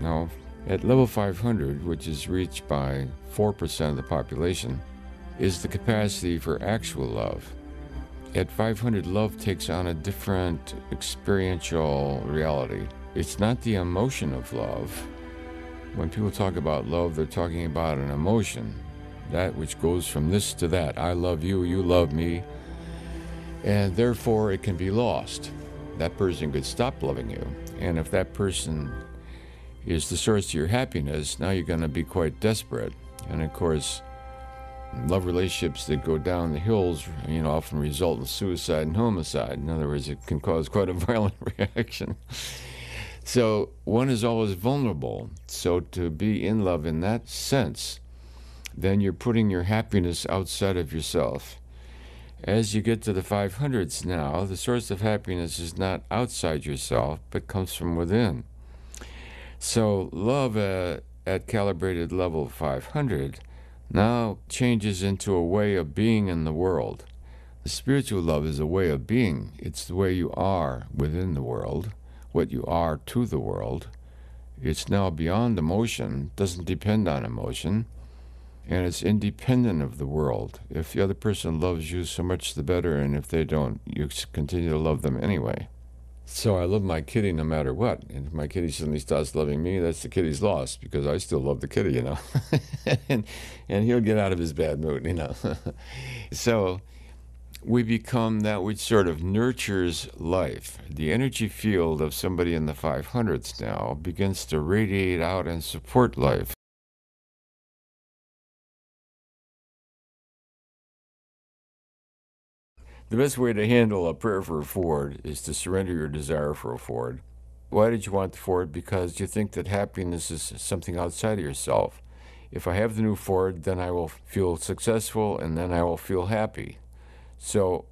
Now, at level 500, which is reached by 4% of the population, is the capacity for actual love. At 500, love takes on a different experiential reality. It's not the emotion of love. When people talk about love, they're talking about an emotion, that which goes from this to that. I love you, you love me, and therefore it can be lost. That person could stop loving you, and if that person is the source of your happiness, now you're going to be quite desperate. And of course, love relationships that go down the hills, often result in suicide and homicide. In other words, it can cause quite a violent reaction. So one is always vulnerable. So to be in love in that sense, then you're putting your happiness outside of yourself. As you get to the 500s now, the source of happiness is not outside yourself, but comes from within. So love at calibrated level 500 now changes into a way of being in the world. The spiritual love is a way of being. It's the way you are within the world, what you are to the world. It's now beyond emotion, doesn't depend on emotion, and it's independent of the world. If the other person loves you, so much the better, and if they don't, you continue to love them anyway. So I love my kitty no matter what. And if my kitty suddenly starts loving me, that's the kitty's loss, because I still love the kitty, and he'll get out of his bad mood, So we become that which sort of nurtures life. The energy field of somebody in the 500s now begins to radiate out and support life. The best way to handle a prayer for a Ford is to surrender your desire for a Ford. Why did you want the Ford? Because you think that happiness is something outside of yourself. If I have the new Ford, then I will feel successful, and then I will feel happy. So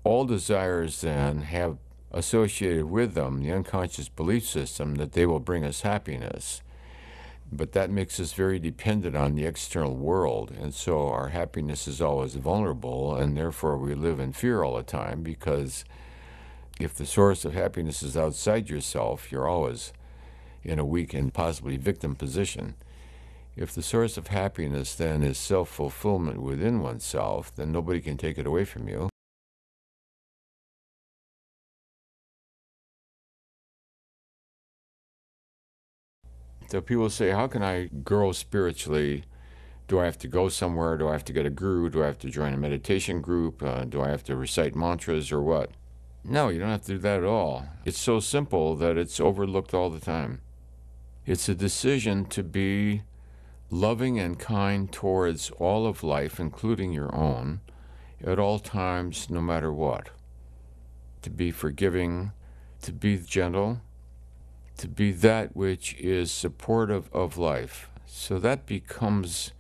all desires then have associated with them the unconscious belief system that they will bring us happiness. But that makes us very dependent on the external world, and so our happiness is always vulnerable, and therefore we live in fear all the time, because if the source of happiness is outside yourself, you're always in a weak and possibly victim position. If the source of happiness then is self-fulfillment within oneself, then nobody can take it away from you. So people say, how can I grow spiritually? Do I have to go somewhere? Do I have to get a guru? Do I have to join a meditation group? Do I have to recite mantras or what? No, you don't have to do that at all. It's so simple that it's overlooked all the time. It's a decision to be loving and kind towards all of life, including your own, at all times, no matter what. To be forgiving, to be gentle, to be that which is supportive of life. So that becomes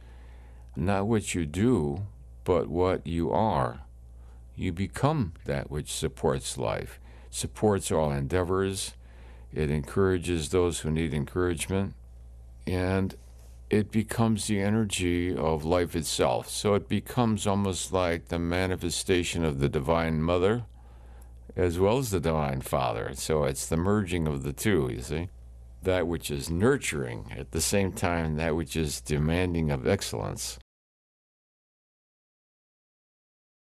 not what you do, but what you are. You become that which supports life, supports all endeavors. It encourages those who need encouragement, and it becomes the energy of life itself. So it becomes almost like the manifestation of the Divine Mother as well as the Divine Father. So it's the merging of the two, you see. That which is nurturing, at the same time that which is demanding of excellence.